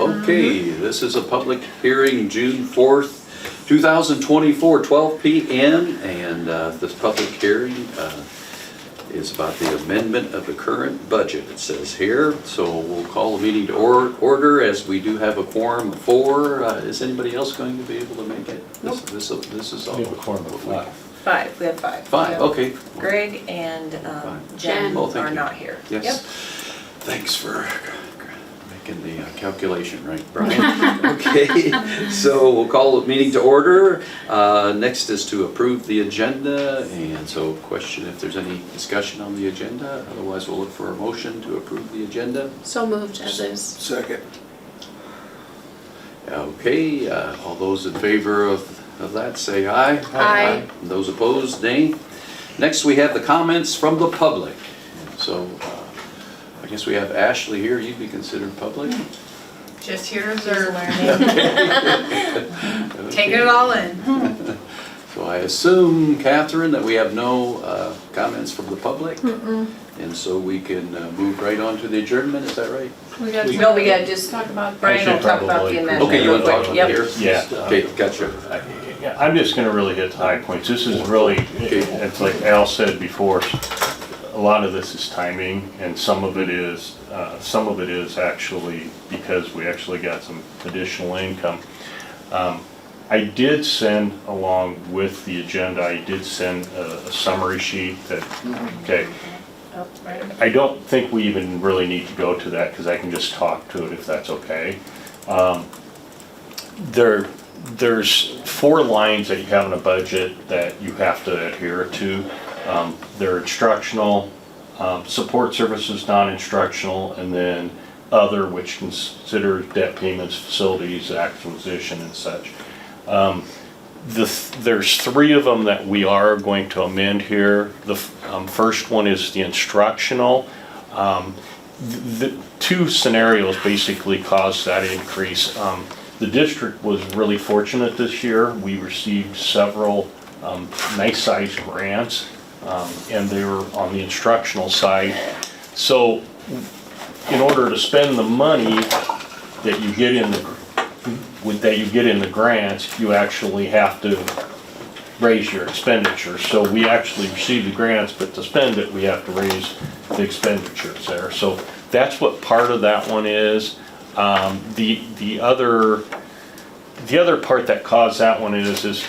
Okay, this is a public hearing, June 4th, 2024, 12 p.m. And this public hearing is about the amendment of the current budget, it says here. So we'll call the meeting to order as we do have a quorum of 4. Is anybody else going to be able to make it? Nope. This is all. We have a quorum of 5. 5, we have 5. 5, Yep. okay. Greg and Jen Oh, thank are you. not here. Yes. Yep. Thanks for making the calculation right, Brian. Okay, so we'll call the meeting to order. Next is to approve the agenda, and so question if there's any discussion on the agenda. Otherwise, we'll look for a motion to approve the agenda. So moved as is. Second. Okay, all those in favor of that say aye. Aye. And those opposed, nay. Next, we have the comments from the public. So I guess we have Ashley here. You'd be considered public? Just here to observe. Okay. Take it all in. So I assume, Catherine, that we have no comments from the public? And so we can move right on to the adjournment, is that right? We got No, we gotta just, talk about. Brian will talk about the amendment. Okay, you want to talk Yep. here? Yeah. Okay, gotcha. I'm just gonna really hit the high points. This is really, it's like Al said before, a lot of this is timing, and some of it is actually because we actually got some additional income. I did send along with the agenda, I did send a summary sheet that, okay, Oh, right. I don't think we even really need to go to that because I can just talk to it if that's okay. There's 4 lines that you have in a budget that you have to adhere to. They're instructional, support services, non-instructional, and then other, which considers debt payments, facilities, acquisition, and such. There's 3 of them that we are going to amend here. The first one is the instructional. The 2 scenarios basically caused that increase. The district was really fortunate this year. We received several nice-sized grants, and they were on the instructional side. So in order to spend the money that you get in the grants, you actually have to raise your expenditures. So we actually receive the grants, but to spend it, we have to raise the expenditures there. So that's what part of that one is. The other part that caused that one is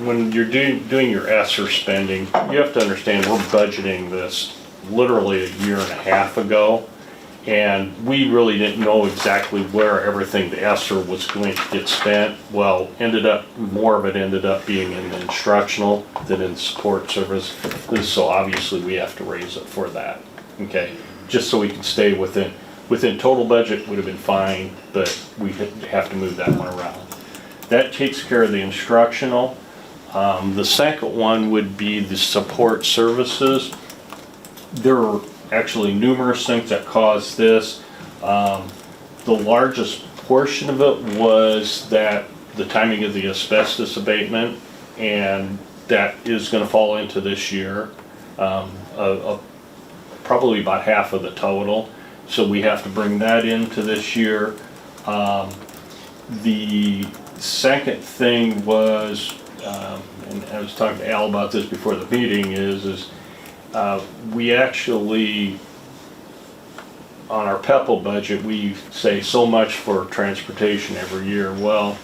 when you're doing your ESSER spending, you have to understand we're budgeting this literally a year and a half ago. And we really didn't know exactly where everything the ESSER was going to get spent. Well, more of it ended up being in the instructional than in support service. So obviously we have to raise it for that, okay? Just so we can stay within total budget would have been fine, but we have to move that one around. That takes care of the instructional. The second one would be the support services. There are actually numerous things that caused this. The largest portion of it was that the timing of the asbestos abatement, and that is going to fall into this year, probably about half of the total. So we have to bring that into this year. The second thing was, and I was talking to Al about this before the meeting, is we actually, on our PEPL budget, we say so much for transportation every year. Well,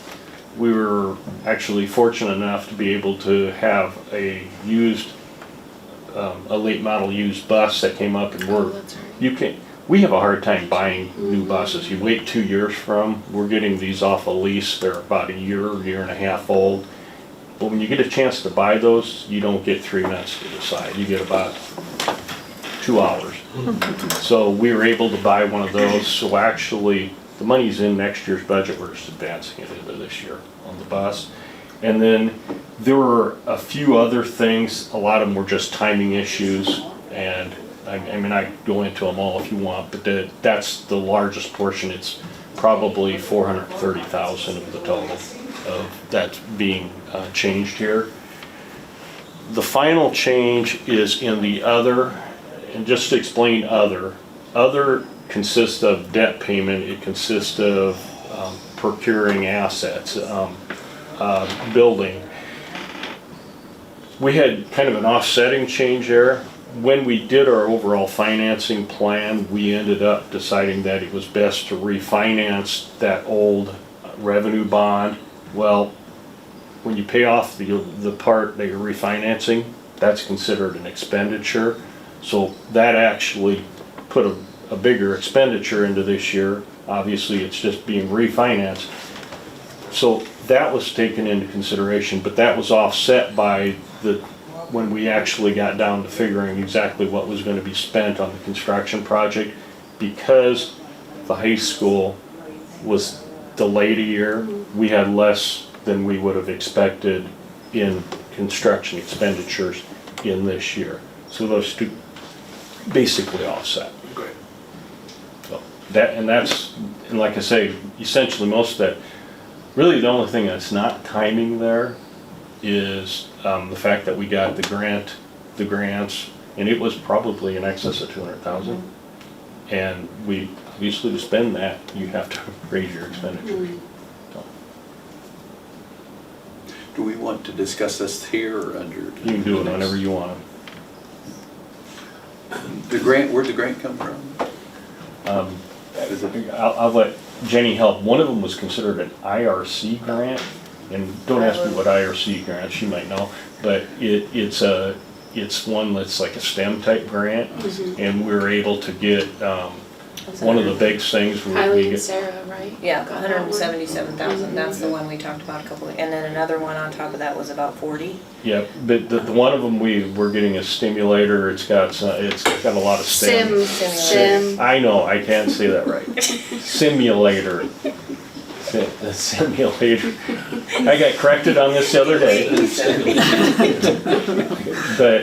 we were actually fortunate enough to be able to have a late model used bus that came up, and we have a hard time buying new buses. You wait 2 years from, we're getting these off a lease. They're about a year and a half old. But when you get a chance to buy those, you don't get 3 minutes to decide. You get about 2 hours. So we were able to buy one of those. So actually, the money's in next year's budget. We're just advancing it into this year on the bus. And then there were a few other things. A lot of them were just timing issues. And I mean, I go into them all if you want, but that's the largest portion. It's probably $430,000 of the total of that's being changed here. The final change is in the other, and just to explain other consists of debt payment, it consists of procuring assets, building. We had kind of an offsetting change there. When we did our overall financing plan, we ended up deciding that it was best to refinance that old revenue bond. Well, when you pay off the part that you're refinancing, that's considered an expenditure. So that actually put a bigger expenditure into this year. Obviously, it's just being refinanced. So that was taken into consideration, but that was offset by when we actually got down to figuring exactly what was going to be spent on the construction project. Because the high school was delayed a year, we had less than we would have expected in construction expenditures in this year. So those two basically offset. So and like I say, essentially most of that, really the only thing that's not timing there is the fact that we got the grants, and it was probably in excess of 200,000. And we, obviously to spend that, you have to raise your expenditures. So, Do we want to discuss this here or under? you can do it whenever you want. The grant, where'd the grant come from? Is it? I'll let Jenny help. One of them was considered an IRC grant, and don't ask me what IRC grant, she might know, but it's one that's like a STEM type grant, and we were able to get one of the big things. Harlan We and get, Sarah, right? Yeah, Got that one. 177,000, that's the one we talked about a couple, and then another one on top of that was about 40. yeah, but the one of them we're getting a stimulator. It's got a lot of STEM. Sim. I know, I can't say that right. Simulator. The simulator. I got corrected on this the other day. But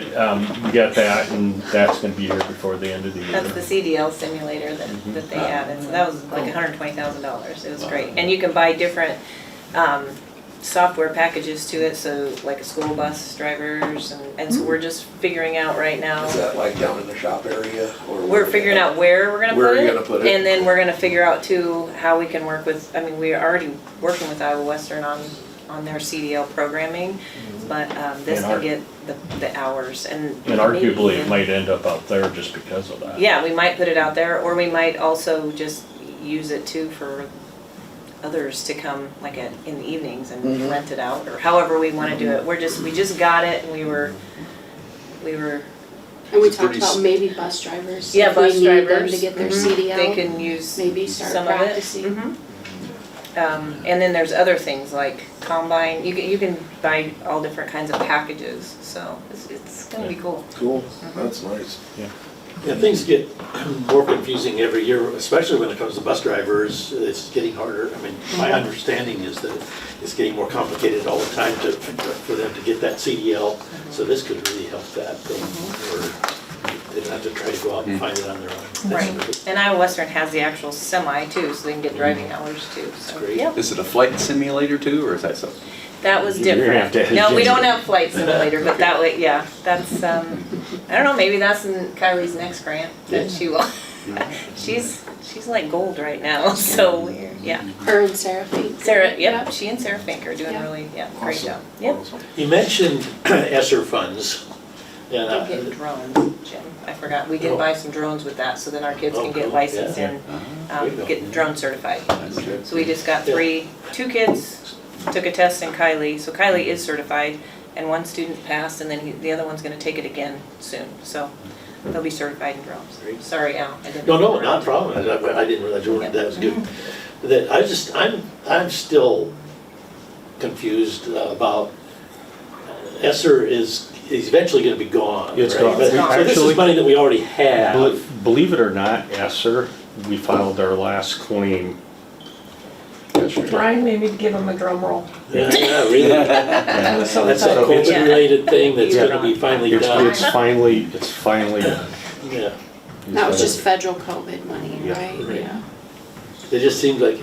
we got that, and that's going to be here before the end of the year. That's the CDL simulator that they added, so that was like $120,000, it was great. And you can buy different software packages to it, so like a school bus drivers, and so we're just figuring out right now. Is that like down in the shop area? Or We're figuring out where we're gonna Where put are you it. gonna put it? And then we're gonna figure out too, how we can work with, I mean, we're already working with Iowa Western on their CDL programming, but this And can get the hours and. And arguably, it might end up out there just because of that. Yeah, we might put it out there, or we might also just use it too for others to come like in the evenings and rent it out, or however we wanna do it. We just got it, and we were. And we talked about maybe bus drivers. Yeah, if we bus need them drivers. to get their Mhm. CDL. They can use Maybe start some of it. practicing. Mhm. And then there's other things like combine, you can buy all different kinds of packages, so it's gonna be cool. Cool, that's nice. Yeah, things get more confusing every year, especially when it comes to bus drivers. It's getting harder. I mean, my understanding is that it's getting more complicated all the time for them to get that CDL. So this could really help that. They don't have to try to go out and find it on their own. That's Right, really- and Iowa Western has the actual semi too, so they can get driving hours too, so, great. yep. Is it a flight simulator too, or is that something? That was You're gonna have different. to- No, we don't have flight simulator, but that way, yeah, that's, I don't know, maybe that's in Kylie's next grant that she will. She's like gold right now, so we're, yeah. Her and Sarah Fink. Sarah, yep, she and Sarah Fink are doing Yeah. really, great Awesome. job. Yep. Awesome. You mentioned ESSER funds. And, We're getting drones, Jim, I forgot, we did buy some drones with that, so then our kids Oh, can get cool. licensed Yeah. and, There you go. get drone certified. Okay. So we just got two kids took a test in Kylie, so Kylie is certified, and one student passed, and then the other one's gonna take it again soon, so they'll be certified in drones. Great. Sorry, Al, I didn't. No, not a problem. I didn't realize you were, that was good. I'm still confused about, ESSER is eventually gonna be gone, It's right? gone. But- So this Actually- is money that we already have. Believe it or not, ESSER, we filed our last claim. Brian made me give him a drum roll. Yeah, really. I was so That's a excited. COVID-related thing that's Yeah. gonna be finally done. It's finally done. Yeah. That was just federal COVID money, Yeah. right? Right. Yeah. It just seems like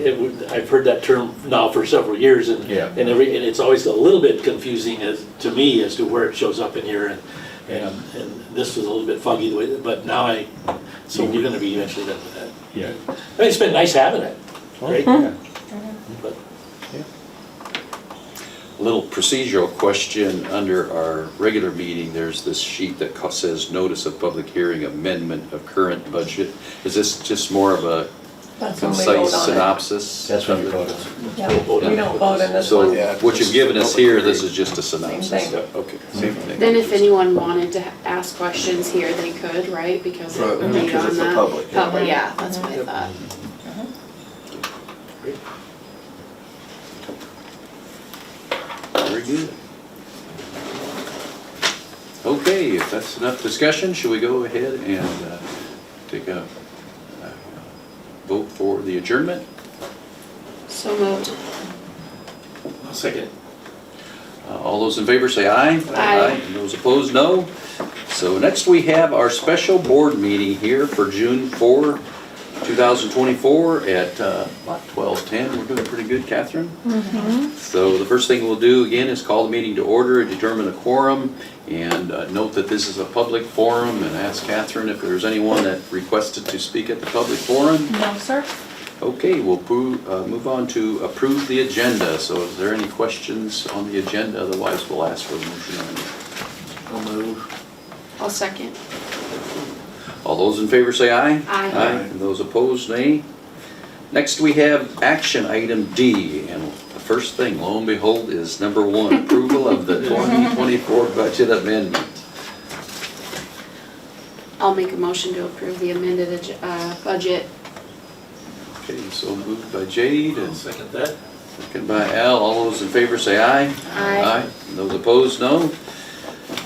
I've heard that term now for several years, and Yeah. and it's always a little bit confusing to me as to where it shows up in here, and this was a little bit foggy the way, but now so we're gonna be eventually done with that. Yeah. I mean, it's been nice having it, right? But A little procedural question, under our regular meeting, there's this sheet that says Notice of Public Hearing Amendment of Current Budget. Is this just more of a That's when we vote concise on it. synopsis? That's when you vote on it. Yeah, we don't vote in this So one. Yeah, what you've given us here, this is just a Same synopsis? thing. Okay, same thing. Then if anyone wanted to ask questions here, they could, right? Because it would be Because on it's a the. public hearing. Public, yeah, that's what I thought. Very good. Okay, if that's enough discussion, should we go ahead and take a vote for the adjournment? So moved. I'll second. All those in favor say aye. Aye. And those opposed, no. So next we have our special board meeting here for June 4, 2024 at about 12:10. We're doing pretty good, Catherine. So the first thing we'll do again is call the meeting to order, determine a quorum, and note that this is a public forum, and ask Catherine if there's anyone that requested to speak at the public forum. No, sir? Okay, we'll move on to approve the agenda. So is there any questions on the agenda? Otherwise, we'll ask for a motion on it. I'll move. I'll second. All those in favor say aye. Aye. And those opposed, nay. Next, we have action item D, and the first thing, lo and behold, is number 1, approval of the 2024 budget amendment. I'll make a motion to approve the amended budget. Okay, so moved by Jade I'll and second that. second by Al. All those in favor say aye. Aye. And those opposed, no.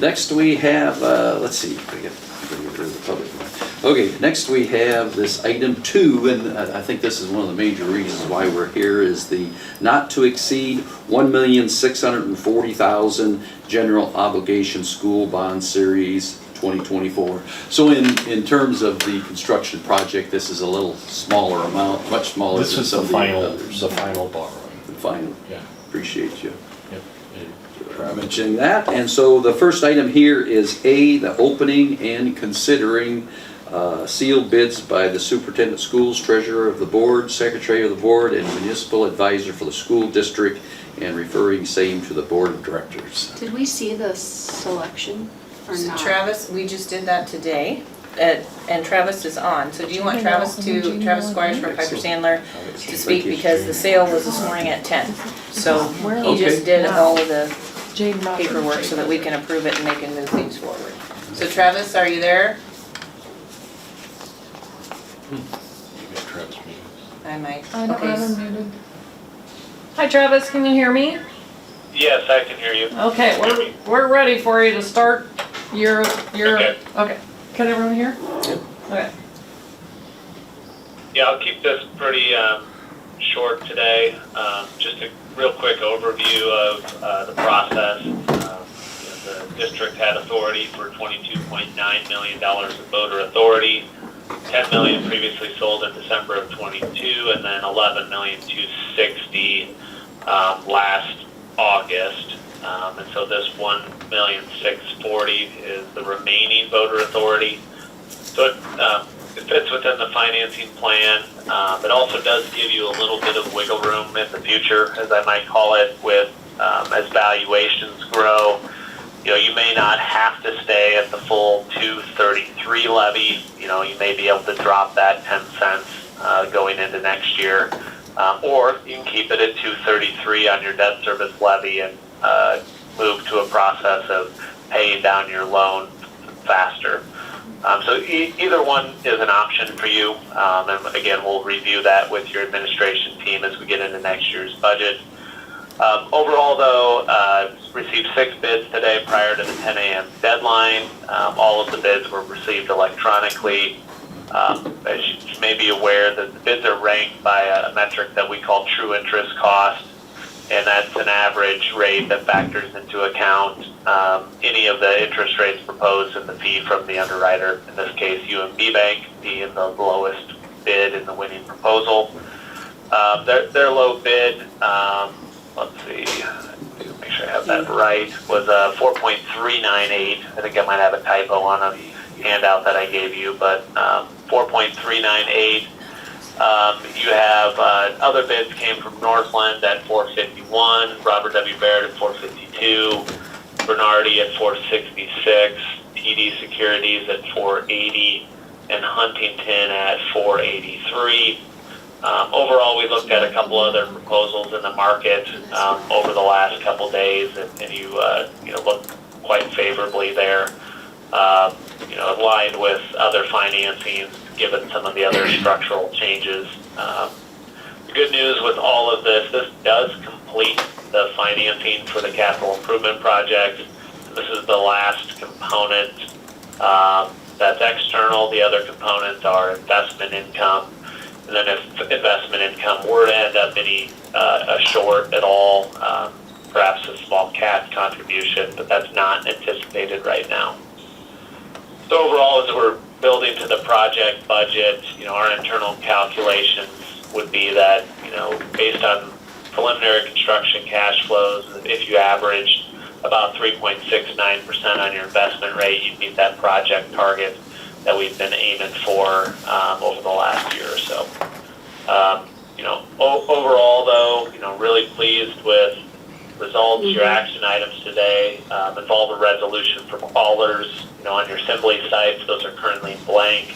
Next, we have, let's see, I get rid of the public one. Okay, next we have this item 2, and I think this is one of the major reasons why we're here, is the not to exceed $1,640,000 general obligation school bond series 2024. So in terms of the construction project, this is a little smaller amount, much smaller This than is some the of the final, others. the final borrowing. The final, Yeah. appreciate you Yep. mentioning that. And so the first item here is A, the opening and considering sealed bids by the superintendent of schools, treasurer of the board, secretary of the board, and municipal advisor for the school district, and referring same to the board of directors. Did we see the selection or not? Travis, we just did that today, and Travis is on. So do you want Travis Squires from Piper Sandler to speak, because the sale was this morning at 10. So he just did all of the Jade Roberts. paperwork so that we can approve it and they can move things forward. So Travis, are you there? I might. I don't Okay. have him muted. Hi Travis, can you hear me? Yes, I can hear you. Okay, Hear me? we're ready for you to start your, Okay. okay. Can everyone hear? Yep. Okay. Yeah, I'll keep this pretty short today. Just a real quick overview of the process. The district had authority for $22.9 million of voter authority. $10 million previously sold in December of '22, and then $11,260,000 last August. And so this $1,640,000 is the remaining voter authority. So it fits within the financing plan. It also does give you a little bit of wiggle room in the future, as I might call it, with as valuations grow. You know, you may not have to stay at the full 233 levy. You know, you may be able to drop that 10 cents going into next year. Or you can keep it at 233 on your debt service levy and move to a process of paying down your loan faster. So either one is an option for you. And again, we'll review that with your administration team as we get into next year's budget. Overall, though, received 6 bids today prior to the 10 a.m. deadline. All of the bids were received electronically. As you may be aware, that the bids are ranked by a metric that we call true interest cost, and that's an average rate that factors into account any of the interest rates proposed and the fee from the underwriter, in this case UMB Bank being the lowest bid in the winning proposal. Their low bid, let's see, make sure I have that right, was 4.398. I think I might have a typo on a handout that I gave you, but 4.398. You have other bids came from Northland at 451, Robert W. Baird at 452, Bernardi at 466, TD Securities at 480, and Huntington at 483. Overall, we looked at a couple other proposals in the market over the last couple days, and you looked quite favorably there. Aligned with other financings, given some of the other structural changes. The good news with all of this does complete the financing for the capital improvement project. This is the last component that's external. The other components are investment income. And then if investment income were to end up any short at all, perhaps a small cash contribution, but that's not anticipated right now. So overall, as we're building to the project budget, our internal calculations would be that, based on preliminary construction cash flows, if you averaged about 3.69% on your investment rate, you'd meet that project target that we've been aiming for over the last year or so. Overall, though, really pleased with results. Your action items today involve a resolution for callers. On your assembly sites, those are currently blank.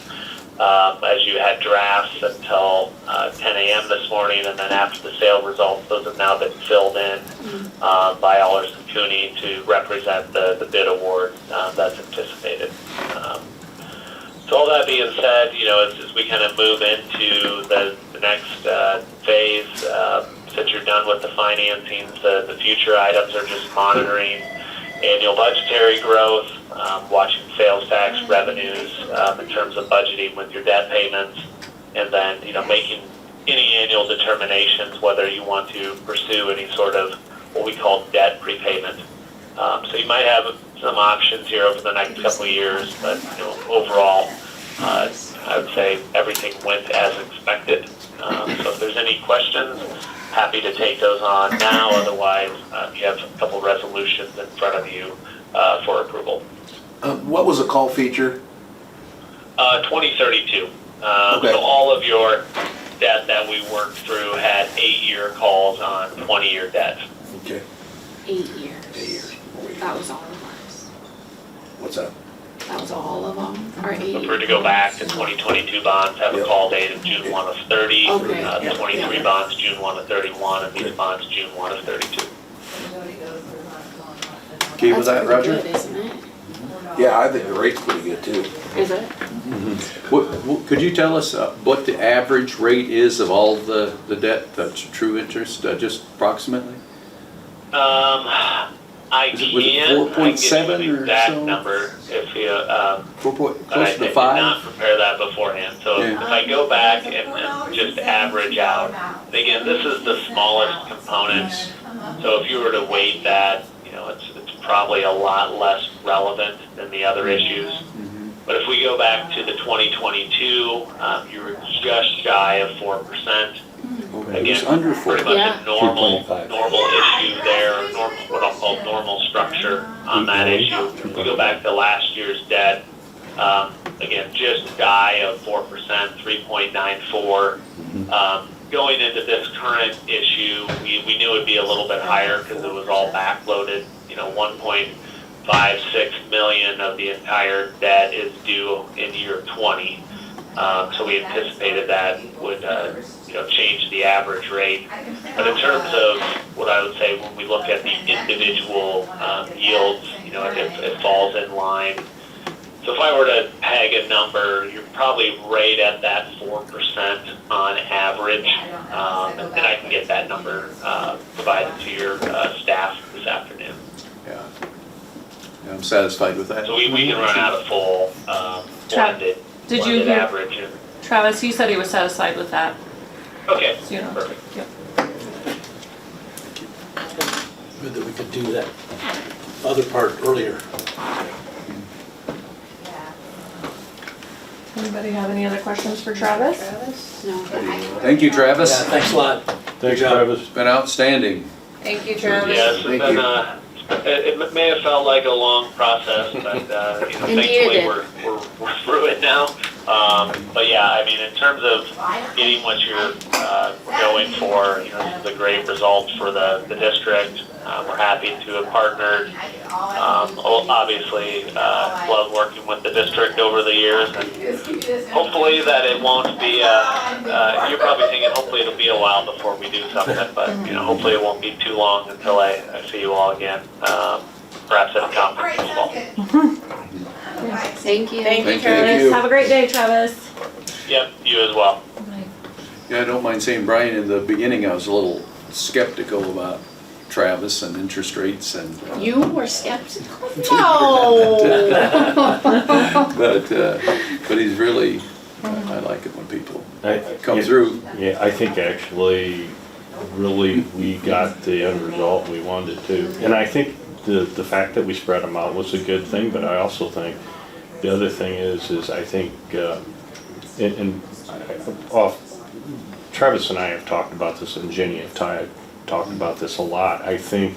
As you had drafts until 10 a.m. this morning, and then after the sale results, those have now been filled in by Allers and Cooney to represent the bid award that's anticipated. So all that being said, as we kind of move into the next phase, since you're done with the financings, the future items are just monitoring annual budgetary growth, watching sales tax revenues in terms of budgeting with your debt payments, and then making any annual determinations whether you want to pursue any sort of what we call debt prepayment. So you might have some options here over the next couple of years, but overall, I would say everything went as expected. So if there's any questions, happy to take those on now. Otherwise, you have a couple resolutions in front of you for approval. What was the call feature? 2032. Okay. So all of your debt that we worked through had 8-year calls on 20-year debt. Okay. 8 years. 8 years. That was all of ours. What's that? That was all of them, our 8 So if we're to go back to 2022 bonds, have a Yep. call date of June 1 of 30. Okay. The 23 bonds, June 1 of 31, and these bonds, June 1 of 32. Okay with that, Roger? That's pretty good, isn't it? Yeah, I think the rate's pretty good too. Is it? Could you tell us what the average rate is of all the debt, that's true interest, just approximately? I Was it can 4.7 give you or the exact so? number if you, but I Close to did 5? not prepare that beforehand. So Yeah. if I go back and just average out, and again, this is the smallest component. So if you were to weight that, it's probably a lot less relevant than the other issues. But if we go back to the 2022, you were just shy of 4%. Okay, it was under 4. Pretty much Yeah. a normal issue there, what I'll call normal structure on that issue. If we go back to last year's debt, again, just shy of 4%, 3.94. Going into this current issue, we knew it'd be a little bit higher because it was all backloaded. 1.56 million of the entire debt is due in year 20. So we anticipated that would change the average rate. But in terms of what I would say, when we look at the individual yields, it falls in line. So if I were to peg a number, you're probably right at that 4% on average. And I can get that number provided to your staff this afternoon. Yeah. I'm satisfied with that. So we can run out a full blended Did you hear- average. Travis, he said he was satisfied with that, Okay, so you know. perfect. Yep. Good that we could do that other part earlier. Anybody have any other questions for Travis? No. Thank you, Travis. Yeah, thanks a lot. Thanks, job. Travis. It's been outstanding. Thank you, Travis. Yes, it's Thank been, you. it may have felt like a long process, but Indeed it thankfully did. we're through it now. But yeah, I mean, in terms of getting what you're going for, you know, this is a great result for the district. We're happy to have partnered. Obviously, love working with the district over the years, and hopefully that it won't be, you're probably thinking hopefully it'll be a while before we do something, but, you know, hopefully it won't be too long until I see you all again, perhaps at a conference as well. Thank you. Thank you, Thank Travis. you. Have a great day, Travis. Yep, you as well. Yeah, I don't mind saying, Brian, in the beginning, I was a little skeptical about Travis and interest rates and. You were skeptical? No. But he's really, I like it when people come Yeah, through. Yeah, I think actually, really, we got the end result we wanted to. And I think the fact that we spread them out was a good thing, but I also think the other thing is I think, Travis and I have talked about this, and Jenny have talked about this a lot. I think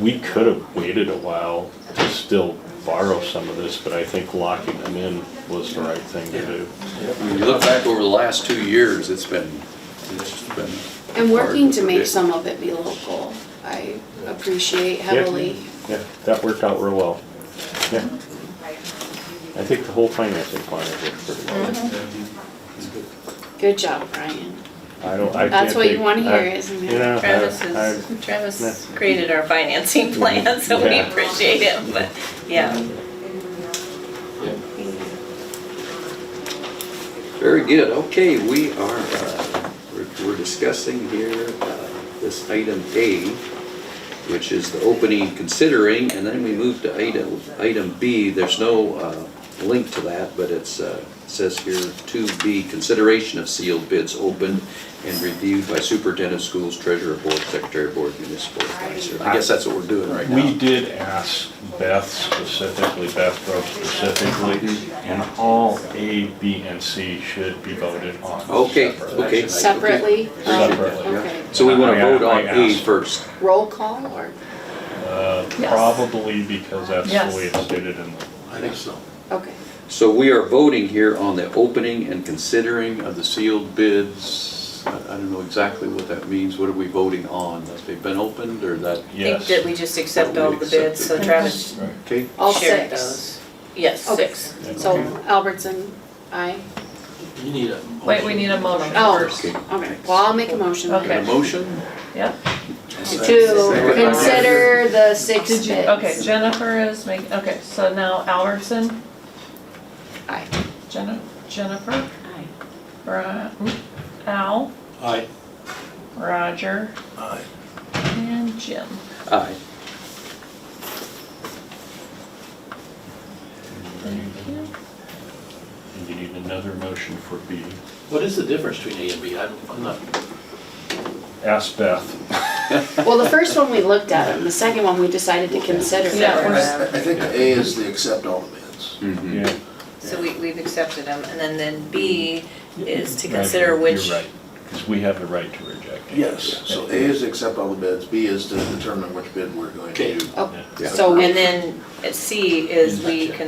we could have waited a while to still borrow some of this, but I think locking them in was the right thing to do. When you look back over the last 2 years, it's been And working to make predict. some of it be local, I appreciate heavily. Yeah, that worked out real well. Yeah. I think the whole financing plan worked pretty well. Good job, Brian. I That's can't what you think- want to I- hear, isn't You it? know, Travis created our financing plan, so we Yeah. appreciate him, but, yeah. Very good. Okay, we are, we're discussing here this item A, which is the opening considering, and then we move to item B. There's no link to that, but it's says here 2B, consideration of sealed bids opened and reviewed by superintendent of schools, treasurer of board, secretary of board, municipal advisor. I guess that's what we're doing right now. We did ask Beth specifically, Beth Brooks specifically, and all A, B, and C should be voted on. Okay, separately. okay. Separately? Separately. Okay. So we want to I vote on A asked. first. Roll call or? Yes. Probably because that's Yes. the way it's stated in I think so. Okay. So we are voting here on the opening and considering of the sealed bids. I don't know exactly what that means. What are we voting on? That they've been opened or that? I think Yes. that we just accept all the bids, so Travis Okay, All shared six. those. Yes, Okay. 6. So Albertson, aye. You need a. Wait, we need a motion Oh, first. okay. Well, I'll make a motion then. Okay. a motion? Yep. To consider the six Did you, bids. okay, Jennifer is making, okay, so now Albertson, Aye. Jennifer, Aye. Al, Aye. Roger, Aye. and Jim. Aye. Thank you. And you need another motion for B. What is the difference between A and B? I'm not, Ask Beth. Well, the first one we looked at, and the second one we decided to consider. Yeah, I think the A is the accept all the bids. Mhm. Yeah. So we've accepted them, and then B is to Roger, consider which. You're right, because we have the right to reject it. Yes, so A is to accept all the bids, B is to determine which bid we're going to Okay. do. Oh, Yeah. so we, And then C is we give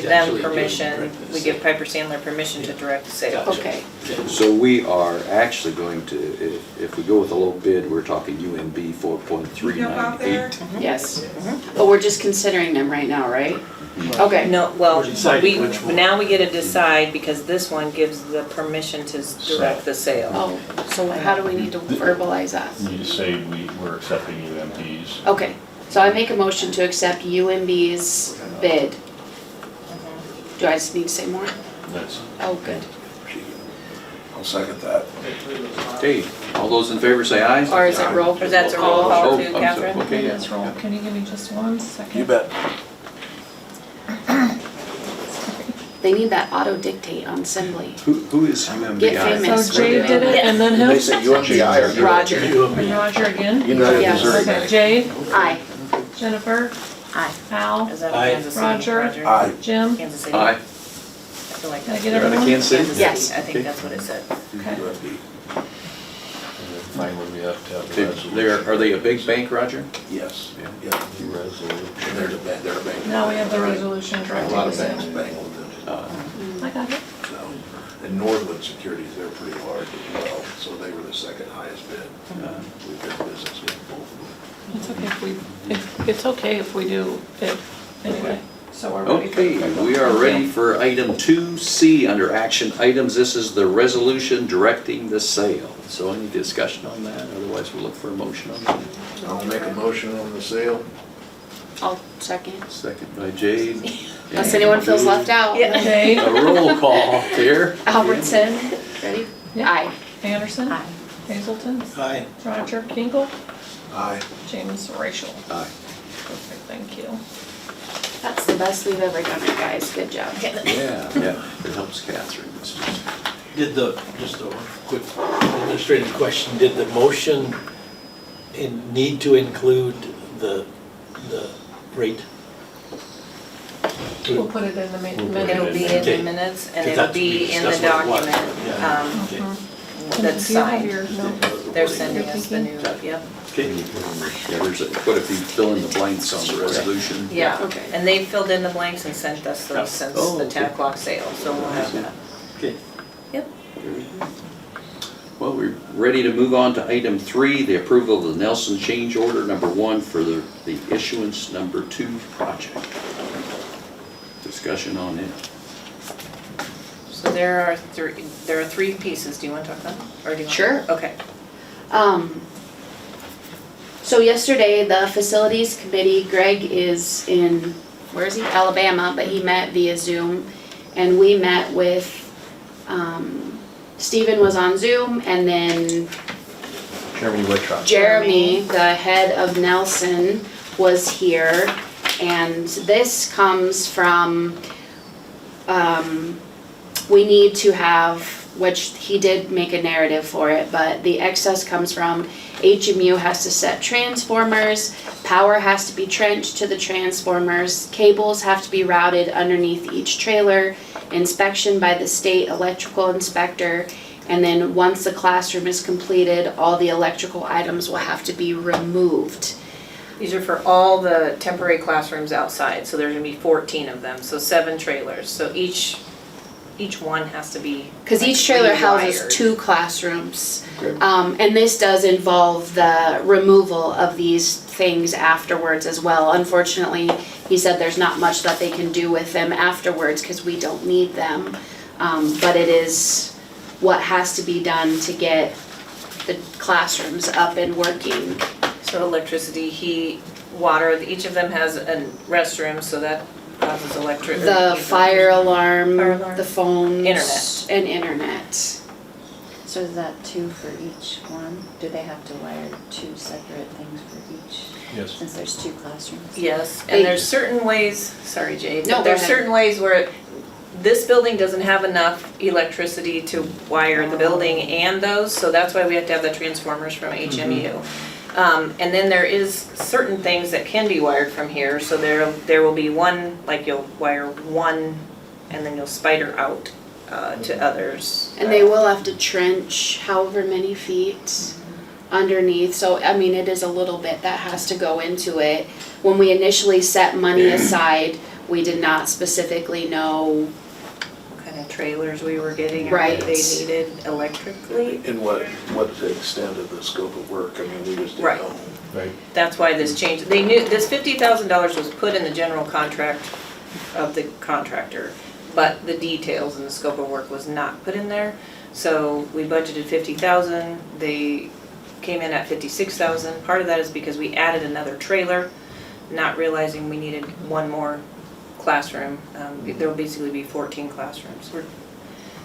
them Actually doing permission, direct we give Piper Sandler permission to direct the sale. okay, So we are actually going to, if we go with a low bid, we're talking UMB 4.398. yes. But we're just considering them right now, right? Okay, No, well, We're deciding which one. now we get to decide because this one gives the permission to direct the sale. oh, so how do we need to verbalize that? You say we're accepting UMPs. Okay, so I make a motion to accept UMB's bid. Do I just need to say more? That's, Oh, good. I'll second that. Okay, all those in favor say aye. Or is it roll? Or that's a roll Oh, call I'm too, sorry. Catherine? Okay, yeah. Let's roll. Can you give me just 1 second? You bet. They need that auto dictate on Assembly. Who is UMBI? Get famous. So Jay did it, and then They who? say UMGI or Roger. And Roger again? United Yes. Missouri Okay, Bank. Jay, Aye. Jennifer, Aye. Al, Is that Aye. Kansas City? Roger. Aye. Jim, Kansas City? Aye. I feel like Did I that's. get You're out of everyone? Kansas City? Kansas Yes. City, I think that's what it said. Okay. UMB. finally we have to have the resolution. Are they a big bank, Roger? Yes, Yeah. yeah. Resolution. And they're a bank. Now we have the resolution A directing lot the of sale. banks bank with it. I I got it. So, and Northwood Securities, they're pretty large as well, so they were the second highest bid. We've been in business with both of them. It's okay if we do it anyway. So we're ready for. Okay, we are ready for item 2C under action items. This is the resolution directing the sale. So any discussion on that? Otherwise, we'll look for a motion on that. I'll make a motion on the sale. I'll second. Second by Jade. Unless anyone feels left out. Okay. A roll call here. Albertson, ready? Yeah. Aye. Anderson. Aye. Hazelton. Aye. Roger Kinkle. Aye. James Rachel. Aye. Perfect, thank you. That's the best we've ever done it, guys. Good job. Yeah, yeah, it helps Catherine. It's just- Just a quick administrative question, did the motion need to include the rate? We'll put it in the We'll put minute. It'll be in Okay. the minutes and 'Cause it'll that's- be in the that's what it was. document, Yeah. Okay. that's Do you have signed. your note? They're sending us the new, yep. Okay. Yeah, there's quite a few fill in the blanks on the resolution. Yeah, Okay. and they filled in the blanks and sent us Yeah. those since Oh, the okay. 10 o'clock sale, so we'll have that. Okay. Yep. Well, we're ready to move on to item 3, the approval of the Nelson change order number 1 for the issuance number 2 project. Discussion on it. So there are three pieces. Do you want to talk about them? Or do you want? Sure. Okay. So yesterday, the facilities committee, Greg is in, where is he? Alabama, but he met via Zoom. And we met with, Stephen was on Zoom, and then Jeremy Whitrock. Jeremy, the head of Nelson, was here. And this comes from, we need to have, which he did make a narrative for it, but the excess comes from HMU has to set transformers, power has to be trenched to the transformers, cables have to be routed underneath each trailer, inspection by the state electrical inspector, and then once the classroom is completed, all the electrical items will have to be removed. These are for all the temporary classrooms outside, so there's gonna be 14 of them, so 7 trailers. So each one has to be. Because like, each trailer houses rewired. 2 classrooms. Okay. And this does involve the removal of these things afterwards as well. Unfortunately, he said there's not much that they can do with them afterwards because we don't need them. But it is what has to be done to get the classrooms up and working. So electricity, heat, water, each of them has a restroom, so that causes electric. The fire alarm, Fire alarm. the phones. Internet. And internet. So is that 2 for each one? Do they have to wire 2 separate things for each, Yes. since there's 2 classrooms? Yes, They- and there's certain ways, sorry Jade, No, but go there's ahead. certain ways where this building doesn't have enough electricity to wire the building and those, so that's why we have to have the transformers from HMU. And then there is certain things that can be wired from here, so there will be one, like you'll wire one and then you'll spider out to others. And they will have to trench however many feet underneath. So, I mean, it is a little bit that has to go into it. When we initially set money aside, we did not specifically know. What kind of trailers we were getting or Right. what they needed electrically. And what the extent of the scope of work, I mean, we just didn't Right. know. Right. That's why this changed. They knew this $50,000 was put in the general contract of the contractor, but the details and the scope of work was not put in there. So we budgeted 50,000. They came in at 56,000. Part of that is because we added another trailer, not realizing we needed one more classroom. There will basically be 14 classrooms.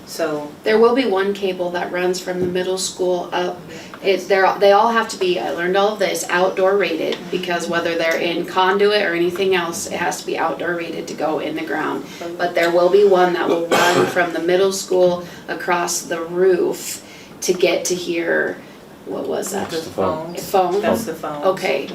So There will be one cable that runs from the middle school up. They all have to be, I learned all of this, outdoor rated, because whether they're in conduit or anything else, it has to be outdoor rated to go in the ground. But there will be one that will run from the middle school across the roof to get to here, what was that? the phones. Phone? That's the phone. Okay.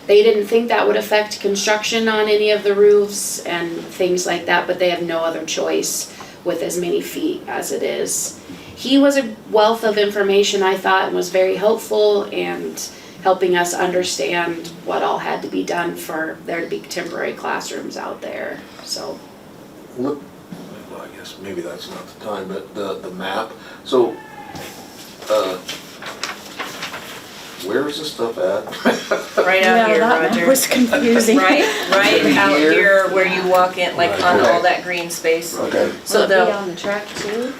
They didn't think that would affect construction on any of the roofs and things like that, but they have no other choice with as many feet as it is. He was a wealth of information, I thought, and was very helpful and helping us understand what all had to be done for there to be temporary classrooms out there, so. Look, guess maybe that's not the time, but the map, so, where is this stuff at? Right out here, that Roger. was confusing. Right out Here? here where you walk in, like on Okay. all that green space. Okay. Will So it be they'll, on the track too?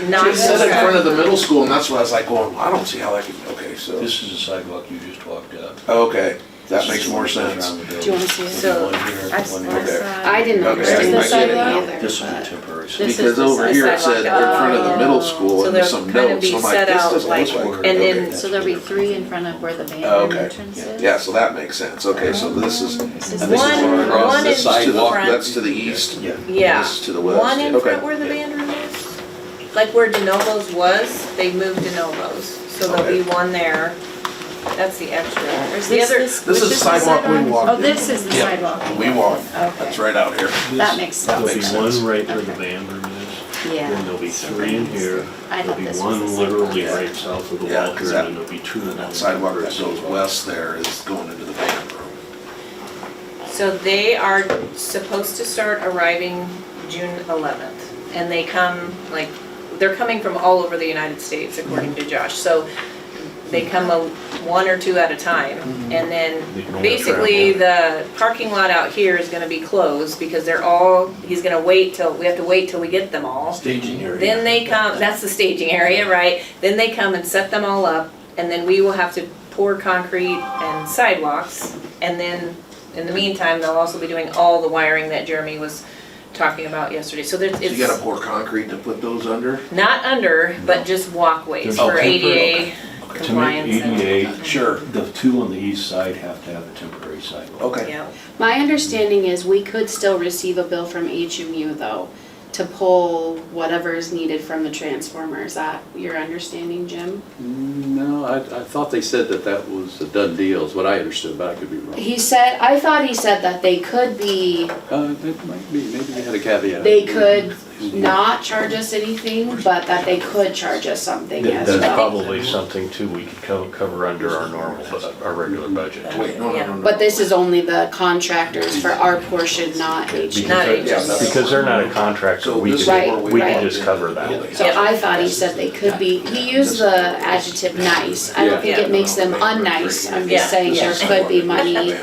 not It said in front the of the middle school, and that's why I was like, going, I don't see how that could, okay, so, This is the sidewalk you just walked up. okay, that makes more sense. Do you wanna see it? So- One here, I one saw. here. I didn't Okay, understand I the get it now. sidewalk either. This is a but- temporary This sidewalk. is Because the over here it said in sidewalk. front of the middle school So and there's they'll some kind of notes, be I'm like, set this out doesn't like, look like. and okay. then, So there'll be 3 in front of where the band Oh, room okay. entrance is? Yeah, so that makes sense, okay, so this is, And this is across one the is to the, sidewalk. front. that's to the east, Yeah. Yeah. this is to the west. One in Okay. front where the band room is? Like where De Novo's was, they moved De Novo's, so there'll be Okay. one there. That's the extra. Is The this, other, this, This which is sidewalk we walked. Oh, this is the Yeah. sidewalk. We walked, that's Okay, right out here. that makes There'll sense. be one right where the band room is, Yeah. then there'll be 3 in here, I there'll thought be this was the one same literally one. right south of the Yeah, Walter, 'cause and that- then there'll be 2 And that sidewalk that goes west there is going into the band room. so they are supposed to start arriving June 11th. And they come, like, they're coming from all over the United States, according to Josh. So they come 1 or 2 at a time. And They can then only basically the parking lot out here is gonna be closed because they're all, he's gonna wait till, we have to wait till we get them all. Staging area. Then they come, that's the staging area, right? Then they come and set them all up, and then we will have to pour concrete and sidewalks. And then, in the meantime, they'll also be doing all the wiring that Jeremy was talking about yesterday. So there's, So you gotta it's pour concrete to put those under? not under, but just walkways Oh, for temporary, ADA To compliance make and, ADA, Sure. the 2 on the east side have to have a temporary sidewalk. Okay. yeah. My understanding is we could still receive a bill from HMU though, to pull whatever is needed from the transformer. Is that your understanding, Jim? No, I thought they said that that was a done deal, is what I understood, but I could be wrong. I thought he said that they could be, It might be, maybe they had a caveat. they could not charge us anything, but that they could charge us something as That's well. probably something too we could cover under our normal, our regular budget. Wait, no, no, no, no. But this is only the contractors for our portion, not HMU. Not HMU. Because they're not a contractor, So we this is could, where we right. could just cover that. So I thought he said they could be, he used the adjective nice. I don't think it makes them unnice. I'm Yeah. just saying there could be money.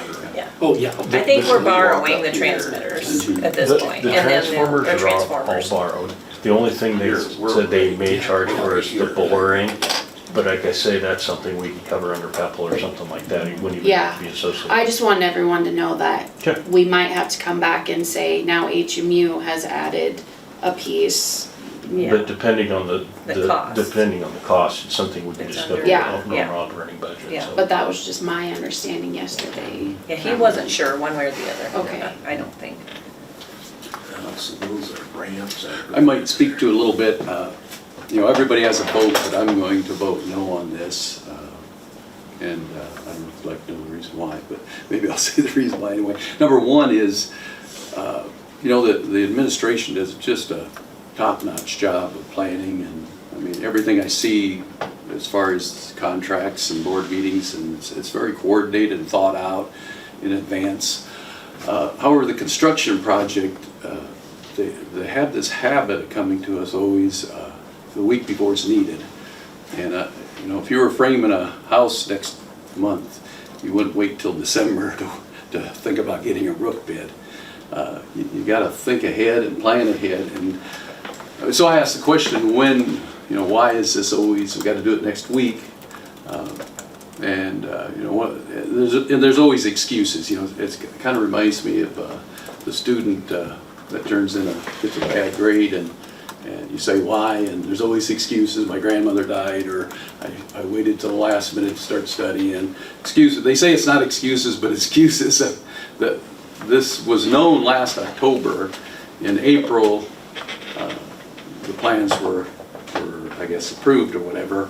Oh, yeah. I think we're borrowing the transmitters at this point. The And then transformers the are all transformers. borrowed. The only thing they said they may charge for is the boring, but like I say, that's something we can cover under PEPAL or something like that. It wouldn't Yeah. even be associated. I just want everyone to know that Okay. we might have to come back and say, now HMU has added a piece. Yeah. But depending on The cost. depending on the cost, it's something we can It's discuss under- with Yeah. our Yeah. normal operating budget. Yeah. so. But that was just my understanding yesterday. Yeah, he wasn't sure one way or the other. Okay. I don't think. So those are ramps. I might speak to a little bit, everybody has a vote, but I'm going to vote no on this. And I'd like to know the reason why, but maybe I'll say the reason why anyway. Number one is, the administration does just a top-notch job of planning, and, I mean, everything I see as far as contracts and board meetings, and it's very coordinated and thought out in advance. However, the construction project, they have this habit of coming to us always the week before it's needed. And, if you were framing a house next month, you wouldn't wait till December to think about getting a roof bid. You got to think ahead and plan ahead. And so I asked the question, why is this always, we got to do it next week? There's always excuses. It kind of reminds me of the student that gets a bad grade, and you say why, and there's always excuses. My grandmother died, or I waited till the last minute to start studying. Excuses. They say it's not excuses, but excuses. That this was known last October. In April, the plans were I guess approved or whatever.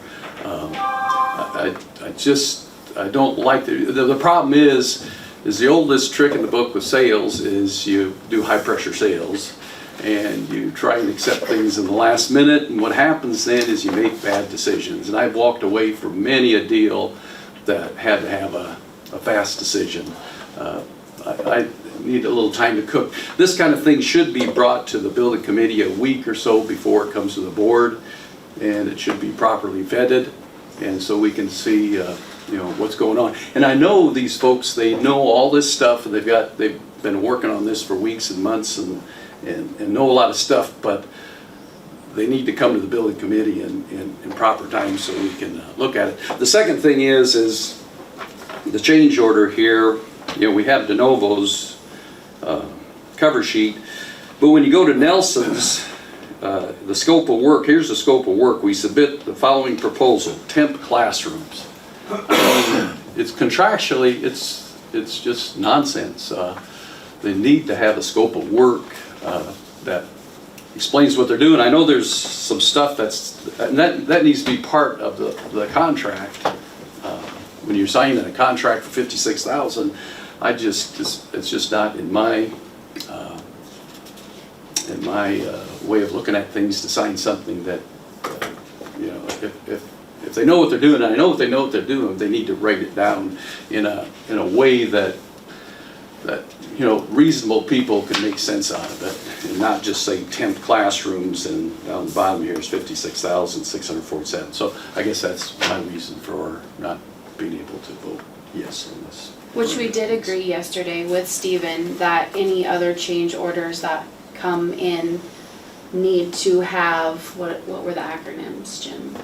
I don't like the problem is the oldest trick in the book with sales is you do high pressure sales and you try and accept things in the last minute, and what happens then is you make bad decisions. And I've walked away from many a deal that had to have a fast decision. need a little time to cook. This kind of thing should be brought to the building committee a week or so before it comes to the board, and it should be properly vetted, and so we can see, what's going on. And I know these folks, they know all this stuff, and they've been working on this for weeks and months and know a lot of stuff, but they need to come to the building committee in proper time so we can look at it. The second thing is the change order here. We have De Novo's cover sheet, but when you go to Nelson's, the scope of work, here's the scope of work. We submit the following proposal: temp classrooms. It's contractually, it's just nonsense. They need to have a scope of work that explains what they're doing. I know there's some stuff that needs to be part of the contract. When you're signing a contract for $56,000, it's just not in my way of looking at things to sign something that if they know what they're doing, and I know if they know what they're doing, they need to write it down in a way that reasonable people can make sense out of it, and not just say temp classrooms and down the bottom here is $56,647. So I guess that's my reason for not being able to vote yes on this. Which we did agree yesterday with Stephen that any other change orders that come in need to have, what were the acronyms, Jim?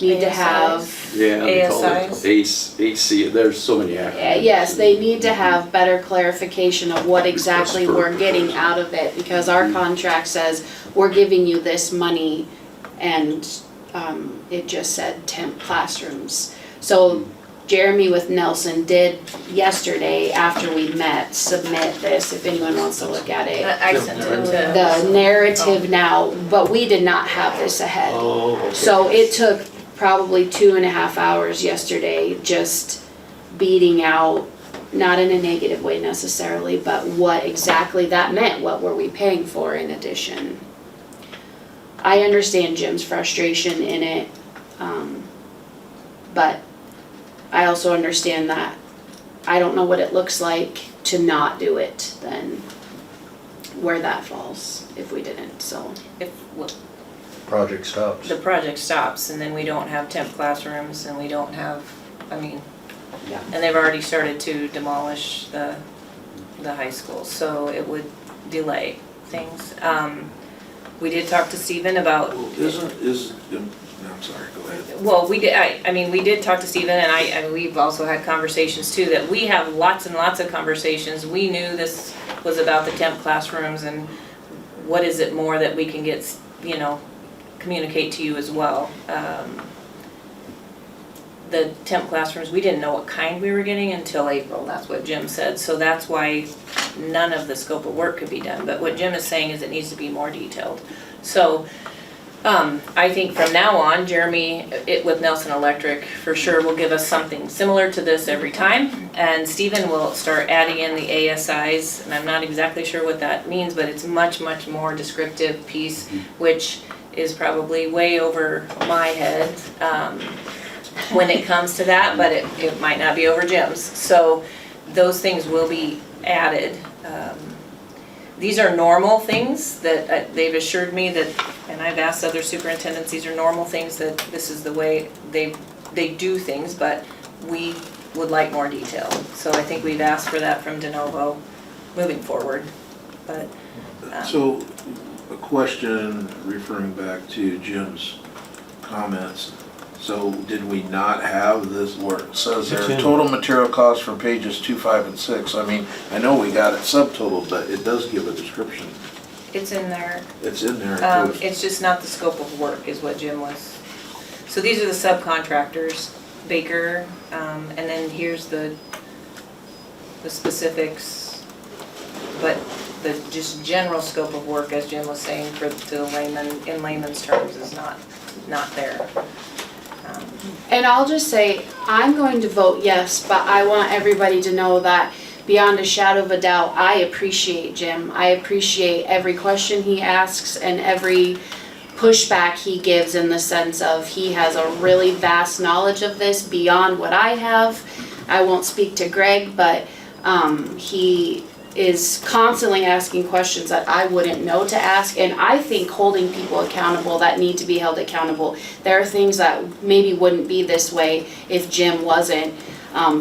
Need to have, Yeah, they call it ASIs? AC, there's so many acronyms. yes, they need to have better clarification of what exactly That's we're getting out of it, because our contract says we're giving you this money, and it just said temp classrooms. So Jeremy with Nelson did yesterday, after we met, submit this, if anyone wants to look at it. I sent it to. The narrative now, but we did not have this ahead. Oh, okay. So it took probably 2.5 hours yesterday just beating out, not in a negative way necessarily, but what exactly that meant. What were we paying for in addition? I understand Jim's frustration in it, but I also understand that I don't know what it looks like to not do it, then where that falls if we didn't, so. Project stops. The project stops, and then we don't have temp classrooms, and we don't have, Yeah. and they've already started to demolish the high school, so it would delay things. We did talk to Stephen about. I'm sorry, go ahead. Well, we did, we did talk to Stephen, and we've also had conversations too, that we have lots and lots of conversations. We knew this was about the temp classrooms, and what is it more that we can get, communicate to you as well. The temp classrooms, we didn't know what kind we were getting until April, that's what Jim said. So that's why none of the scope of work could be done. But what Jim is saying is it needs to be more detailed. So I think from now on, Jeremy, with Nelson Electric, for sure will give us something similar to this every time. And Stephen will start adding in the ASIs, and I'm not exactly sure what that means, but it's much, much more descriptive piece, which is probably way over my head when it comes to that, but it might not be over Jim's. So those things will be added. These are normal things that they've assured me that, and I've asked other superintendents, these are normal things that this is the way they do things, but we would like more detail. So I think we've asked for that from De Novo moving forward, but. So, a question referring back to Jim's comments. So did we not have this where it says there, total material costs for pages 2, 5, and 6? I know we got it subtotaled, but it does give a description. It's in there. It's in there. It's just not the scope of work is what Jim was. So these are the subcontractors, Baker, and then here's the specifics. But the just general scope of work, as Jim was saying, in layman's terms, is not there. And I'll just say, I'm going to vote yes, but I want everybody to know that beyond a shadow of a doubt, I appreciate Jim. I appreciate every question he asks and every pushback he gives, in the sense of he has a really vast knowledge of this beyond what I have. I won't speak to Greg, but he is constantly asking questions that I wouldn't know to ask, and I think holding people accountable that need to be held accountable. There are things that maybe wouldn't be this way if Jim wasn't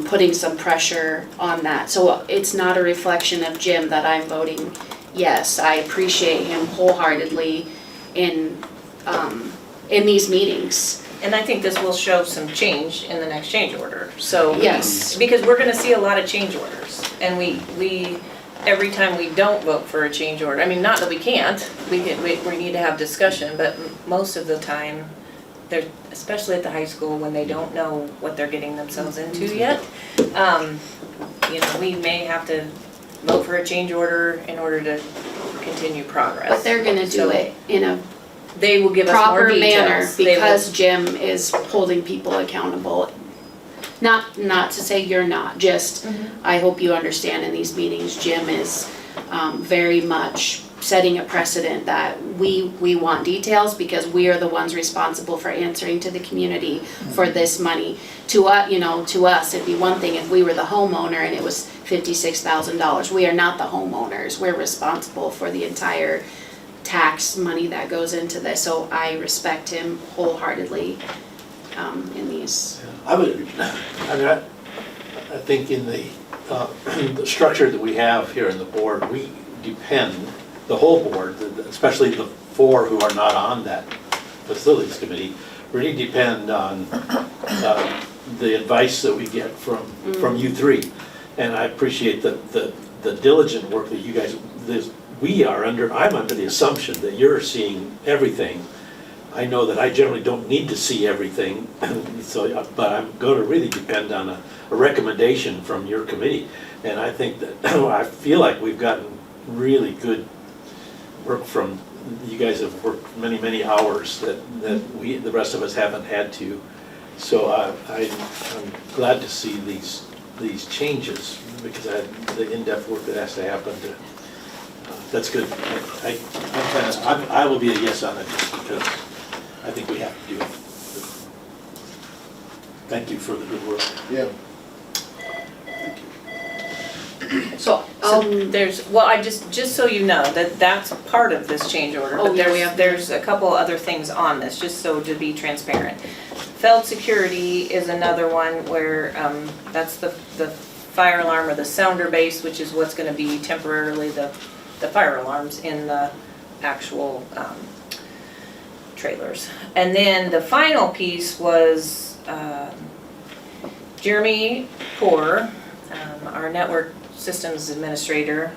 putting some pressure on that. So it's not a reflection of Jim that I'm voting yes. I appreciate him wholeheartedly in these meetings. And I think this will show some change in the next change order, so. Yes. Because we're gonna see a lot of change orders, and we, every time we don't vote for a change order, I mean, not that we can't, we need to have discussion, but most of the time, they're, especially at the high school, when they don't know what they're getting themselves into yet, you know, we may have to vote for a change order in order to continue progress. But they're gonna do So it in a They will give us more proper details. manner They will- because Jim is holding people accountable. Not to say you're not, just I hope you understand in these meetings, Jim is very much setting a precedent that we want details because we are the ones responsible for answering to the community for this money. To us, it'd be one thing if we were the homeowner and it was $56,000. We are not the homeowners. We're responsible for the entire tax money that goes into this. So I respect him wholeheartedly in these. I think in the structure that we have here in the board, we depend, the whole board, especially the four who are not on that facilities committee, really depend on the advice that we get from you three. And I appreciate the diligent work that you guys, I'm under the assumption that you're seeing everything. I know that I generally don't need to see everything, but I'm going to really depend on a recommendation from your committee. And I think that, I feel like we've gotten really good work from, you guys have worked many, many hours that the rest of us haven't had to. So I'm glad to see these changes because the in-depth work that has to happen that's good. I will be a yes on it just because I think we have to do it. Thank you for the good work. Yeah. So there's, well, I just so you know, that's part of this change order. Oh, But yes. there's a couple other things on this, just so to be transparent. Feld security is another one where, that's the fire alarm or the sounder base, which is what's gonna be temporarily the fire alarms in the actual, trailers. And then the final piece was, Jeremy Poor, our network systems administrator,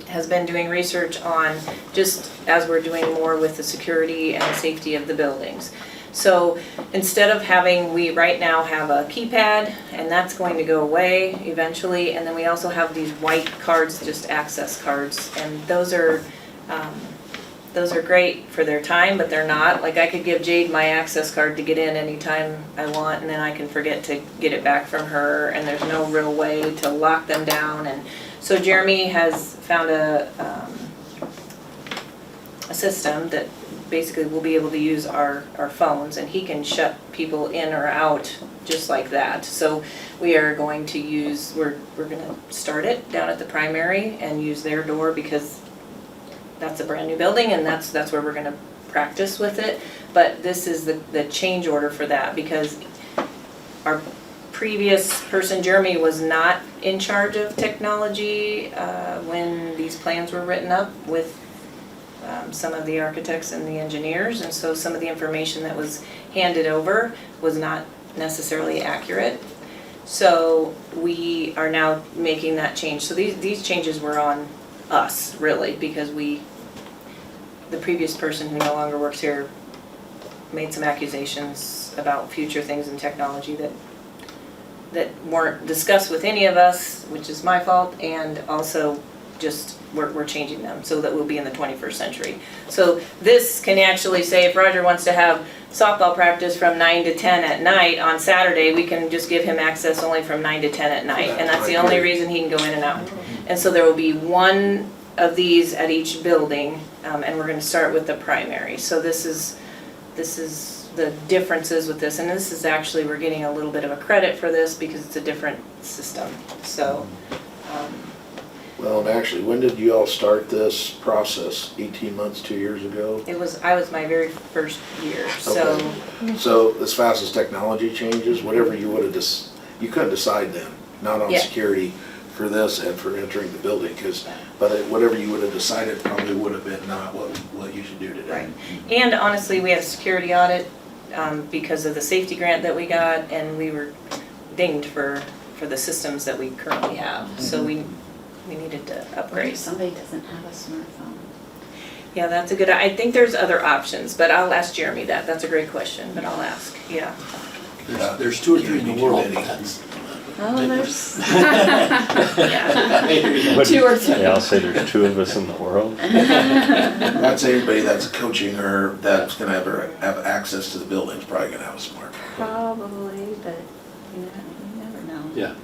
has been doing research on, just as we're doing more with the security and safety of the buildings. So instead of having, we right now have a keypad, and that's going to go away eventually, and then we also have these white cards, just access cards, and those are great for their time, but they're not. Like, I could give Jade my access card to get in anytime I want, and then I can forget to get it back from her, and there's no real way to lock them down. And so Jeremy has found a system that basically we'll be able to use our phones, and he can shut people in or out just like that. So we are going to use, we're gonna start it down at the primary and use their door because that's a brand new building and that's where we're gonna practice with it. But this is the change order for that because our previous person, Jeremy, was not in charge of technology when these plans were written up with some of the architects and the engineers, and so some of the information that was handed over was not necessarily accurate. So we are now making that change. So these changes were on us, really, because the previous person who no longer works here made some accusations about future things in technology that weren't discussed with any of us, which is my fault, and also just we're changing them so that we'll be in the 21st century. So this can actually say if Roger wants to have softball practice from 9 to 10 at night on Saturday, we can just give him access only from 9 to 10 at night, and that's the only reason he can go in and out. And so there will be one of these at each building, and we're going to start with the primary. So this is the differences with this, and this is actually, we're getting a little bit of a credit for this because it's a different system. So Well, and actually, when did you all start this process? 18 months, 2 years ago? I was my very first year, so, Okay. So as fast as technology changes, whatever you would have you couldn't decide then, not on Yeah. security for this and for entering the building, but whatever you would have decided probably would have been not what you should do today. right. And honestly, we had a security audit, because of the safety grant that we got, and we were dinged for the systems that we currently have. So we needed to What if upgrade. somebody doesn't have a smartphone? Yeah, that's a good, I think there's other options, but I'll ask Jeremy that. That's a great question, but I'll ask, yeah. There's 2 or 3 in the world. Too many. That's- Oh, there's, Yeah. Two or three. Yeah, I'll say there's 2 of us in the world. That's anybody that's coaching or that's gonna have access to the building is probably gonna have a smartphone. probably, but you never know. Yeah.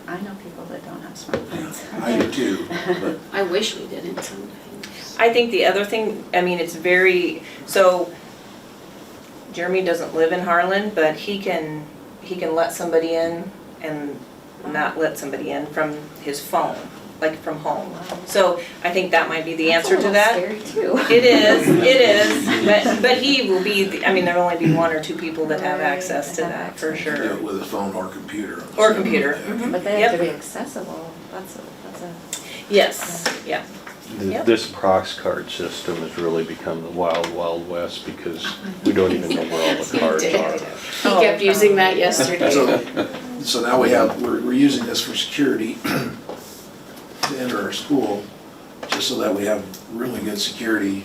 I know people that don't have smartphones. I do too, but I wish we didn't sometimes. I think the other thing, I mean, it's very, so Jeremy doesn't live in Harlan, but he can let somebody in and not let somebody in from his phone, like from home. So I think that might be the answer to that. That's a little scary too. It is, but he will be, I mean, there'll only be 1 or 2 people that have access to that, for do sure. it with a phone or computer. Or computer. Yeah. Mhm. But they have to Yep. be accessible. That's a, Yes, yeah. Yep. This prox card system has really become the wild, wild west because we don't even know where all the cards are. He kept using that yesterday. So now we're using this for security to enter our school, just so that we have really good security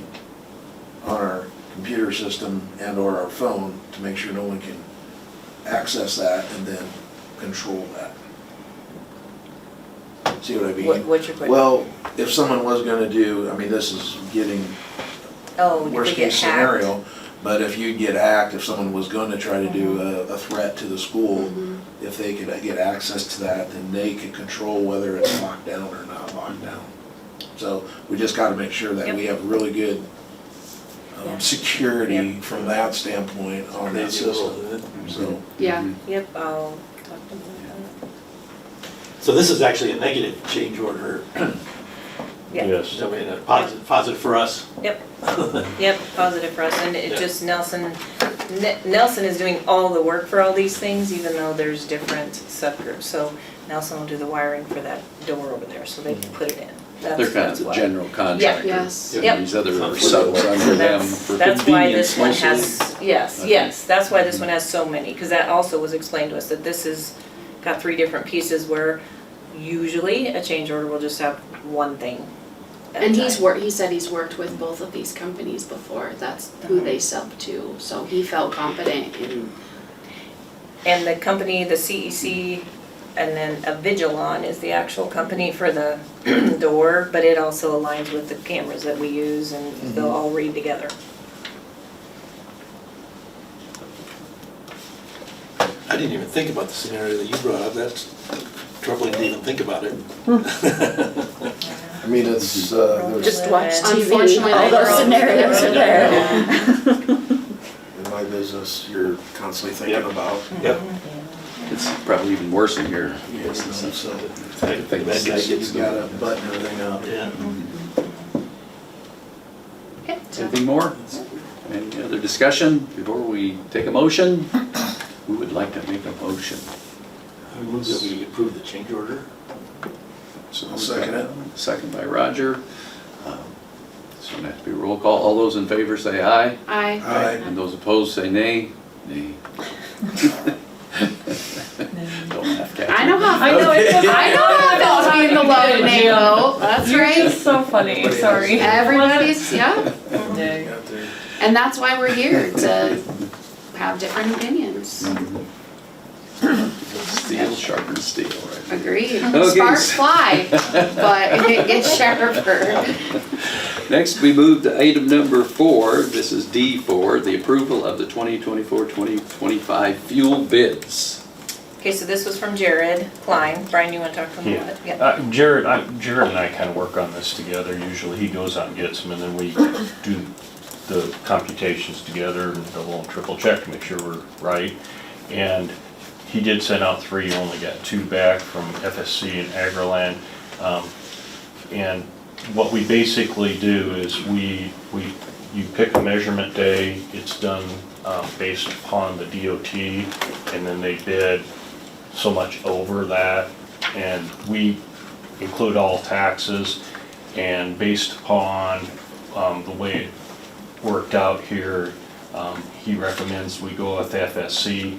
on our computer system and or our phone to make sure no one can access that and then control that. See what I mean? What's your question? Well, if someone was gonna do, I mean, this is getting Oh, did worst they get case hacked? scenario, but if you get hacked, if someone was gonna try to do a threat to the school, if they could get access to that, then they could control whether it's locked down or not locked down. So we just gotta make sure that we have really good Yeah. security Yep. from that standpoint on that Crazy world, system, isn't it? so. Yeah, Yep, I'll talk to them about So this is actually a negative change order. it. Yeah, Yes. I mean, a positive for us. yep, positive for us, and it Yeah. just Nelson is doing all the work for all these things, even though there's different subgroups. So Nelson will do the wiring for that door over there, so they can put it in. They're kind of That's the why. general contractor. yes. Yep. And these other Sounds subs good. under them for That's why this convenience one mostly. has, yes, that's why this one has so many, because that also was explained to us, that this has got 3 different pieces where usually a change order will just have one thing at a And time. he said he's worked with both of these companies before, that's who they sub to, so he felt confident in, And the company, the CEC, and then Avigilon is the actual company for the door, but it also aligns with the cameras that we use, and they'll all read together. I didn't even think about the scenario that you brought up. That's troubling to even think about it. I mean, it's, there's, Just watch TV. Unfortunately, All they those were all- scenarios are there. in my business, you're constantly thinking about. Yep. It's probably even worse in your So, business. I think that guy you gets gotta button everything up. Yeah. Okay. Anything more? Any other discussion before we take a motion? Who would like to make a motion? I move that we approve the change order. So I'll second it. Second by Roger. So it has to be a roll call. All those in favor say aye. Aye. And those opposed say nay. Nay. Don't laugh, Kathy. I know how, I know, it's just. I know how it feels being the low and nay vote, that's You're right. just so funny, sorry. Everybody's, yeah, Got there. and that's why we're here, to have different opinions. Steel sharpens steel, right? Agreed. Okay. Sparks fly, but it gets sharper. Next, we move to item number 4. This is D4, the approval of the 2024-2025 fuel bids. Okay, so this was from Jared Klein. Brian, you want to talk to him about it? Yeah. Jared and I kind of work on this together. Usually he goes out and gets them and then we do the computations together and double and triple check to make sure we're right. And he did send out 3, only got 2 back from FSC and Agriland. And what we basically do is you pick a measurement day, it's done based upon the DOT, and then they bid so much over that, and we include all taxes, and based upon the way it worked out here, he recommends we go with FSC.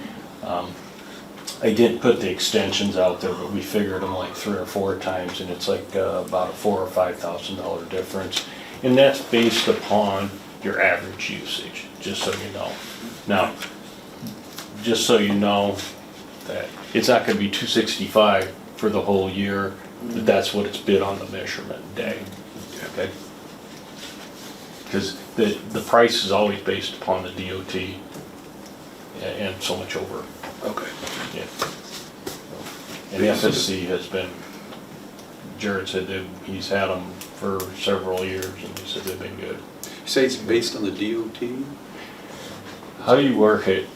I didn't put the extensions out there, but we figured them like 3 or 4 times, and it's like about a $4,000 or $5,000 difference. And that's based upon your average usage, just so you know. Now, just so you know that it's not gonna be $265 for the whole year, but that's what it's bid on the measurement day, okay? Because the price is always based upon the DOT and so much over. Okay. Yeah. And FSC has been, Jared said that he's had them for several years, and he said they've been good. You say it's based on the DOT? How you work it,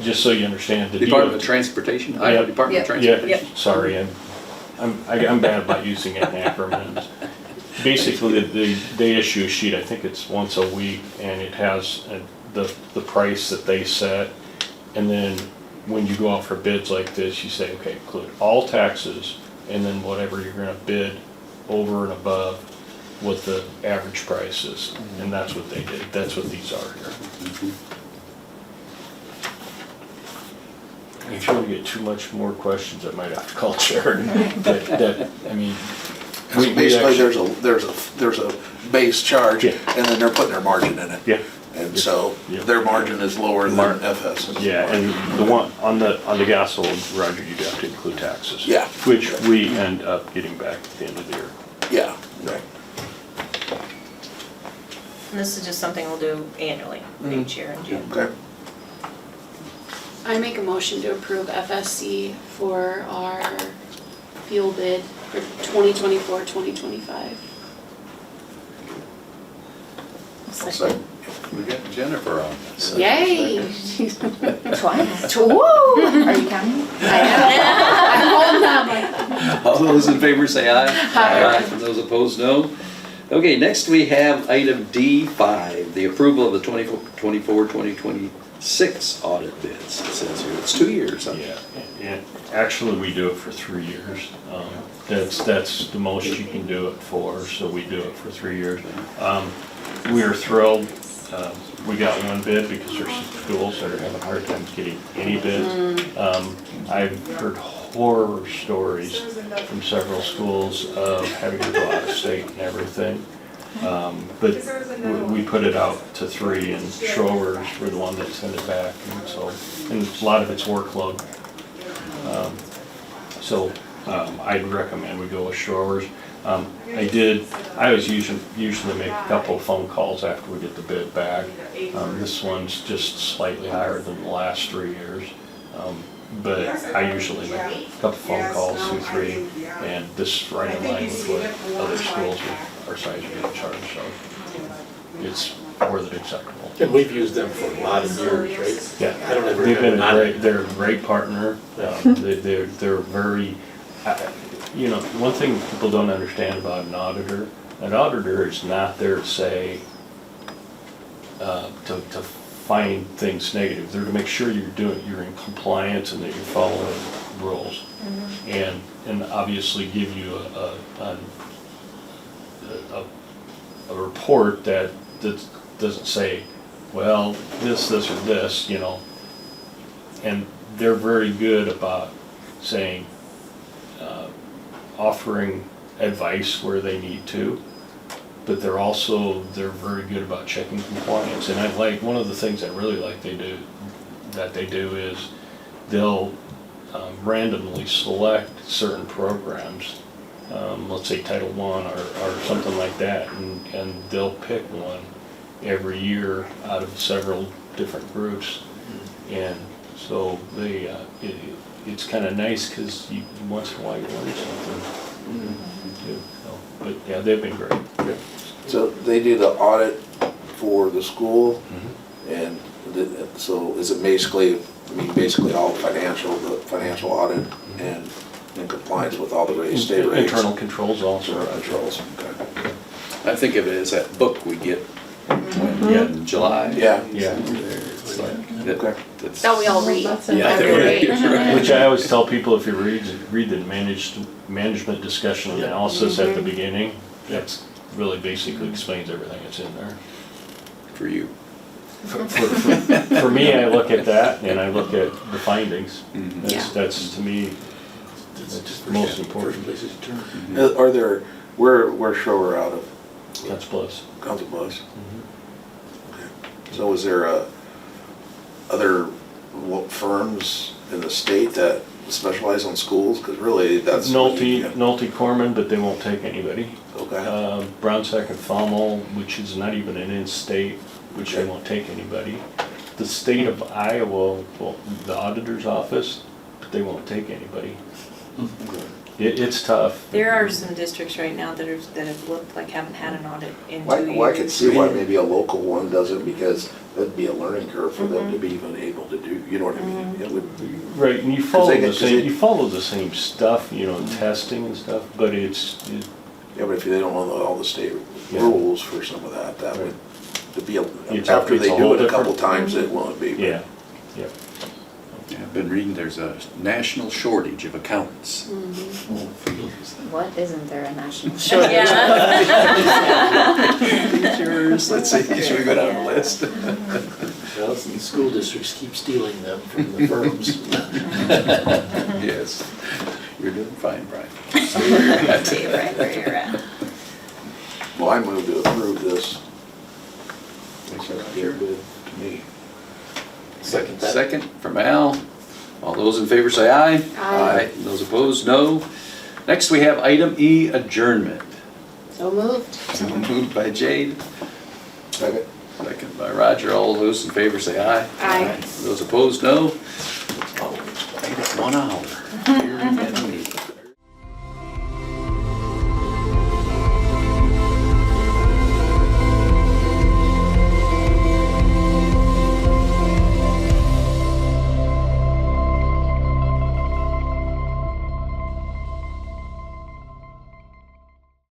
just so you understand, the Department of DOT. Transportation? Iowa Department of Yep. Transportation? Sorry, I'm bad about using acronyms. Basically, they issue a sheet, I think it's once a week, and it has the price that they set. And then when you go out for bids like this, you say, okay, include all taxes, and then whatever you're gonna bid over and above what the average price is. And that's what they did, that's what these are here. If you want to get too much more questions, I might have to call Jared. I mean, we Basically, actually- there's a base charge, Yeah. and then they're putting their margin in it. Yeah. And so Yeah. their margin is lower than FS's. Yeah, and the one, on the gas, Roger, you'd have to include taxes. Yeah. Which we end up getting back at the end of the year. Yeah. And this is just something we'll do annually, each year in June. Okay. I make a motion to approve FSC for our fuel bid for 2024, 2025. Second. We got Jennifer on this. Yay! Twice. Woo! Are you counting? I am. I'm holding on like. All those in favor say aye. Aye. And those opposed, no. Okay, next we have item D5, the approval of the 2024-2026 audit bids. It says here, it's 2 years, huh? Yeah, and actually, we do it for 3 years. That's the most you can do it for, so we do it for 3 years. We are thrilled. We got one bid because there's some schools that are having a hard time getting any bids. I've heard horror stories from several schools of having to go out of state and everything. But we put it out to 3, and Schroers were the one that sent it back, and so, and a lot of it's workload. I'd recommend we go with Schroers. I always usually make a couple of phone calls after we get the bid back. This one's just slightly higher than the last 3 years. But I usually make a couple phone calls, 2, 3, and this is right in line with what other schools with our size are getting charged, so it's more than acceptable. And we've used them for a lot of years, right? Yeah, I don't ever they've been remember not. they're a great partner. They're very, you know, one thing people don't understand about an auditor is not there to say, to find things negative. They're to make sure you're in compliance and that you're following rules. And obviously give you a report that doesn't say, well, this, or this, you know. And they're very good about saying, offering advice where they need to, but they're very good about checking compliance. And one of the things I really like they do is they'll randomly select certain programs, let's say Title I or something like that, and they'll pick one every year out of several different groups. And so it's kind of nice because once in a while you learn something. But yeah, they've been great. So they do the audit for the school, and so is it basically all the financial audit, and in compliance with all the rates, state rates. Internal controls also. Internal controls, okay. I think of it as that book we get in July. Yeah. Yeah. It's like, that's. That we all read. That's it. Yeah, every right, day. right. Which I always tell people, if you read the management discussion and analysis at the beginning, that's really basically explains everything that's in there. For you. For me, I look at that and I look at the findings. Mhm. That's to me, That's most important. First places to turn. Mhm. Are there, where Schroer out of? That's plus. Council Bluffs? Okay. So is there other firms in the state that specialize on schools? Because really, that's. Nolte Corman, but they won't take anybody. Okay. Brown Second Thomel, which is not even an in-state, which they Okay. won't take anybody. The state of Iowa, well, the auditor's office, but they won't take anybody. It's tough. There are some districts right now that have looked like haven't had an audit in 2 Well, years. I could see why maybe a local one doesn't, because that'd be a learning curve for them to be even able to do, you know what I mean? It would be. Right, and you follow they the get- same, you follow the same stuff, you know, testing and stuff, but Yeah, but if they don't know all the state Yeah. rules for some of that, that would, to be, It's after it's they a do whole it a couple different- times, it won't be. but- yeah, yeah. Yeah, I've been reading there's a national shortage of accountants. What isn't there a national shortage? Yeah. Teachers, let's see, should we go down the list? Well, the school districts keep stealing them from the firms. Yes, you're doing fine, Brian. See right where you're at. Well, I move to approve this. Sure. Good to me. Second that. Second from Al. All those in favor say aye. Aye. Those opposed, no. Next, we have item E, adjournment. So moved. Moved by Jade, Second. second by Roger. All those in favor say aye. Aye. Those opposed, no. Made it 1 hour. Here again.